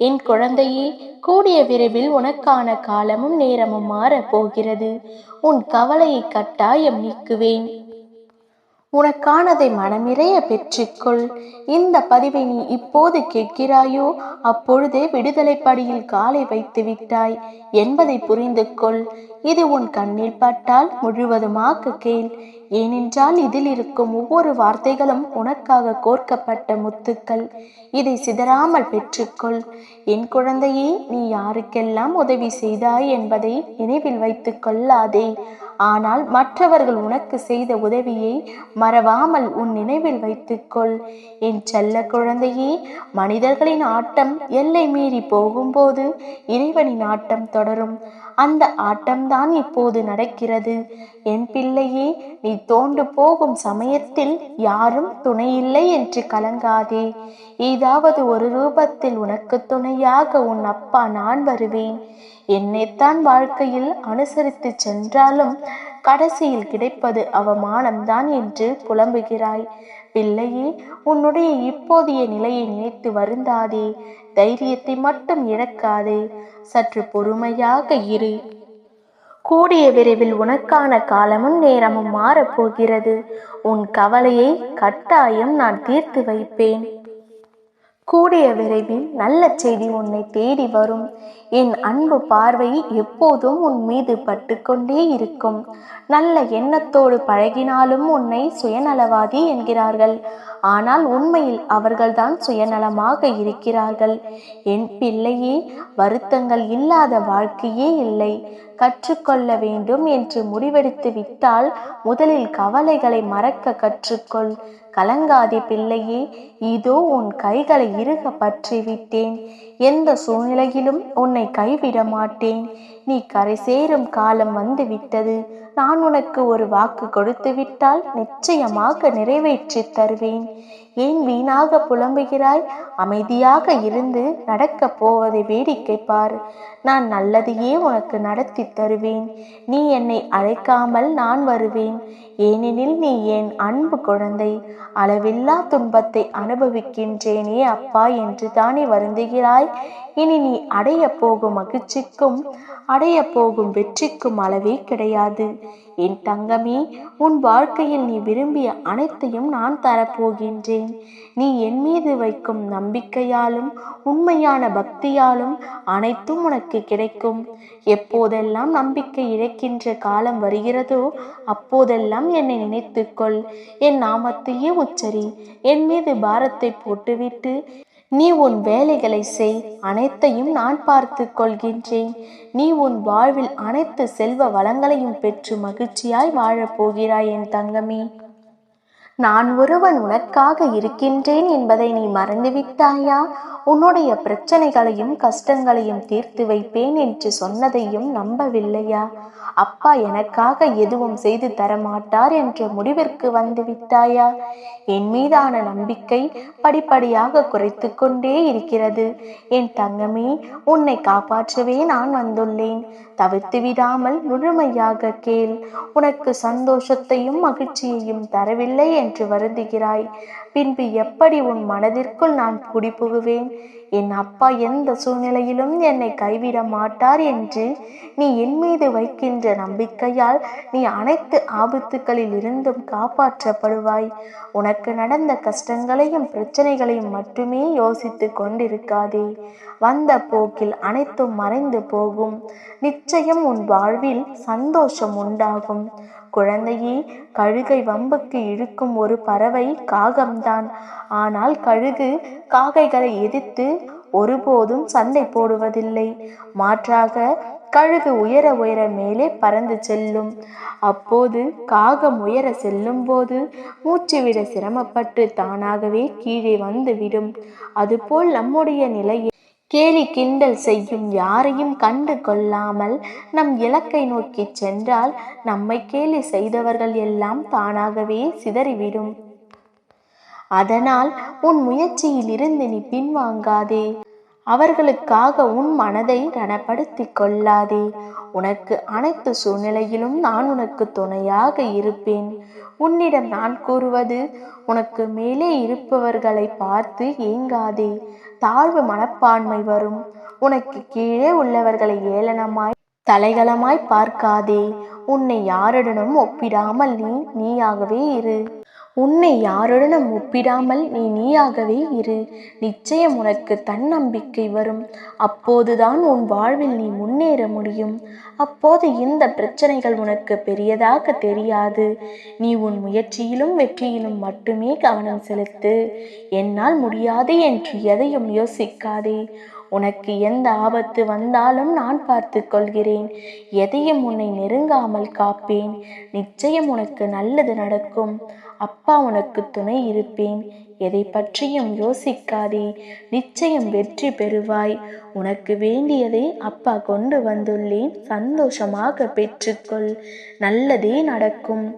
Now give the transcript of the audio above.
என் குழந்தையே, கூடிய விரைவில் உனக்கான காலமும் நேரமும் மாறப் போகிறது. உன் கவலையை கட்டாயம் நீக்குவேன். உனக்கானதை மனமிறைய பெற்றுக்கொள். இந்த பதிவை நீ இப்போது கேட்கிறாயோ அப்பொழுதே விடுதலை படியில் காலை வைத்து விட்டாய் என்பதை புரிந்து கொள். இது உன் கண்ணில் பட்டால் முழுவதுமாக கேள். ஏனென்றால் இதில் இருக்கும் ஒவ்வொரு வார்த்தைகளும் உனக்காக கோர்க்கப்பட்ட முத்துக்கள். இதை சிதறாமல் பெற்றுக்கொள். என் குழந்தையே, நீ யாருக்கெல்லாம் உதவி செய்தாய் என்பதை நினைவில் வைத்து கொள்ளாதே. ஆனால் மற்றவர்கள் உனக்கு செய்த உதவியை மறவாமல் உன் நினைவில் வைத்துக்கொள். என் செல்ல குழந்தையே, மனிதர்களின் ஆட்டம் எல்லை மீறி போகும்போது இறைவனின் ஆட்டம் தொடரும். அந்த ஆட்டம்தான் இப்போது நடக்கிறது. என் பிள்ளையே, நீ தோண்டு போகும் சமயத்தில் யாரும் துணையில்லை என்று கலங்காதே. ஏதாவது ஒரு ரூபத்தில் உனக்கு துணையாக உன் அப்பா நான் வருவேன். என்னைத்தான் வாழ்க்கையில் அனுசரித்து சென்றாலும் கடைசியில் கிடைப்பது அவமானம்தான் என்று புலம்புகிறாய். பிள்ளையே, உன்னுடைய இப்போதைய நிலையை நினைத்து வருந்தாதே. தைரியத்தை மட்டும் இழக்காதே. சற்று பொறுமையாக இரு. கூடிய விரைவில் உனக்கான காலமும் நேரமும் மாறப்போகிறது. உன் கவலையை கட்டாயம் நான் தீர்த்து வைப்பேன். கூடிய விரைவில் நல்ல செய்தி உன்னை தேடி வரும். என் அன்பு பார்வை எப்போதும் உன் மீது பட்டு கொண்டே இருக்கும். நல்ல எண்ணத்தோடு பழகினாலும் உன்னை சுயநலவாதி என்கிறார்கள். ஆனால் உண்மையில் அவர்கள்தான் சுயநலமாக இருக்கிறார்கள். என் பிள்ளையே, வருத்தங்கள் இல்லாத வாழ்க்கையே இல்லை. கற்றுக்கொள்ள வேண்டும் என்று முடிவெடுத்து விட்டால் முதலில் கவலைகளை மறக்க கற்றுக்கொள். கலங்காதே பிள்ளையே, இதோ உன் கைகளை இறுக பற்றி விட்டேன். எந்த சூழ்நிலையிலும் உன்னை கைவிட மாட்டேன். நீ கரை சேரும் காலம் வந்து விட்டது. நான் உனக்கு ஒரு வாக்கு கொடுத்து விட்டால் நிச்சயமாக நிறைவேற்றி தருவேன். ஏன் வீணாக புலம்புகிறாய்? அமைதியாக இருந்து நடக்க போவதை வேடிக்கை பார். நான் நல்லதையே உனக்கு நடத்தி தருவேன். நீ என்னை அழைக்காமல் நான் வருவேன். ஏனெனில் நீ என் அன்பு குழந்தை. அளவில்லா துன்பத்தை அனுபவிக்கின்றேனே அப்பா என்று தானே வருந்துகிறாய். இனி நீ அடைய போகும் மகிழ்ச்சிக்கும் அடைய போகும் வெற்றிக்கும் அளவே கிடையாது. என் தங்கமே, உன் வாழ்க்கையில் நீ விரும்பிய அனைத்தையும் நான் தரப்போகின்றேன். நீ என் மீது வைக்கும் நம்பிக்கையாலும் உண்மையான பக்தியாலும் அனைத்தும் உனக்கு கிடைக்கும். எப்போதெல்லாம் நம்பிக்கை இழக்கின்ற காலம் வருகிறதோ அப்போதெல்லாம் என்னை நினைத்துக்கொள். என் நாமத்தையே உச்சரி. என் மீது பாரத்தை போட்டுவிட்டு நீ உன் வேலைகளை செய். அனைத்தையும் நான் பார்த்து கொள்கின்றேன். நீ உன் வாழ்வில் அனைத்து செல்வ வளங்களையும் பெற்று மகிழ்ச்சியாய் வாழப் போகிறாய் என் தங்கமே. நான் ஒருவன் உனக்காக இருக்கின்றேன் என்பதை நீ மறந்துவிட்டாயா? உன்னுடைய பிரச்சனைகளையும் கஷ்டங்களையும் தீர்த்து வைப்பேன் என்று சொன்னதையும் நம்பவில்லையா? அப்பா எனக்காக எதுவும் செய்து தரமாட்டார் என்ற முடிவிற்கு வந்து விட்டாயா? என் மீதான நம்பிக்கை படிப்படியாக குறைத்து கொண்டே இருக்கிறது. என் தங்கமே, உன்னை காப்பாற்றவே நான் வந்துள்ளேன். தவிர்த்து விடாமல் முழுமையாக கேள். உனக்கு சந்தோஷத்தையும் மகிழ்ச்சியையும் தரவில்லை என்று வருந்துகிறாய். பின்பு எப்படி உன் மனதிற்குள் நான் குடிபுகுவேன்? என் அப்பா எந்த சூழ்நிலையிலும் என்னை கைவிட மாட்டார் என்று நீ என் மீது வைக்கின்ற நம்பிக்கையால் நீ அனைத்து ஆபத்துகளில் இருந்தும் காப்பாற்றப்படுவாய். உனக்கு நடந்த கஷ்டங்களையும் பிரச்சனைகளையும் மட்டுமே யோசித்து கொண்டிருக்காதே. வந்த போக்கில் அனைத்தும் மறைந்து போகும். நிச்சயம் உன் வாழ்வில் சந்தோஷம் உண்டாகும். குழந்தையே, கழுகை வம்புக்கு இழுக்கும் ஒரு பறவை காகம்தான். ஆனால் கழுகு காகைகளை எதிர்த்து ஒருபோதும் சண்டை போடுவதில்லை. மாற்றாக கழுகு உயர உயர மேலே பறந்து செல்லும். அப்போது காகம் உயர செல்லும் போது மூச்சுவிட சிரமப்பட்டு தானாகவே கீழே வந்துவிடும். அதுபோல் நம்முடைய நிலையை கேலி கிண்டல் செய்யும் யாரையும் கண்டு கொள்ளாமல் நம் இலக்கை நோக்கி சென்றால் நம்மை கேலி செய்தவர்கள் எல்லாம் தானாகவே சிதறிவிடும். அதனால் உன் முயற்சியில் இருந்து நீ பின்வாங்காதே. அவர்களுக்காக உன் மனதை ரணப்படுத்தி கொள்ளாதே. உனக்கு அனைத்து சூழ்நிலையிலும் நான் உனக்கு துணையாக இருப்பேன். உன்னிடம் நான் கூறுவது, உனக்கு மேலே இருப்பவர்களை பார்த்து ஏங்காதே. தாழ்வு மனப்பான்மை வரும். உனக்கு கீழே உள்ளவர்களை ஏளனமாய் தலைகளமாய் பார்க்காதே. உன்னை யாருடனும் ஒப்பிடாமல் நீயாகவே இரு. நீயாகவே இரு. நிச்சயம் உனக்கு தன்னம்பிக்கை வரும். அப்போதுதான் உன் வாழ்வில் நீ முன்னேற முடியும். அப்போது இந்த பிரச்சனைகள் உனக்கு பெரியதாக தெரியாது. நீ உன் முயற்சியிலும் வெற்றியிலும் மட்டுமே கவனம் செலுத்து. என்னால் முடியாது என்று எதையும் யோசிக்காதே. உனக்கு எந்த ஆபத்து வந்தாலும் நான் பார்த்து கொள்கிறேன். எதையும் உன்னை நெருங்காமல் காப்பேன். நிச்சயம் உனக்கு நல்லது நடக்கும். அப்பா உனக்கு துணை இருப்பேன். எதை பற்றியும் யோசிக்காதே. நிச்சயம் வெற்றி பெறுவாய். உனக்கு வேண்டியதை அப்பா கொண்டு வந்துள்ளேன். சந்தோஷமாக பெற்றுக்கொள். நல்லதே நடக்கும்.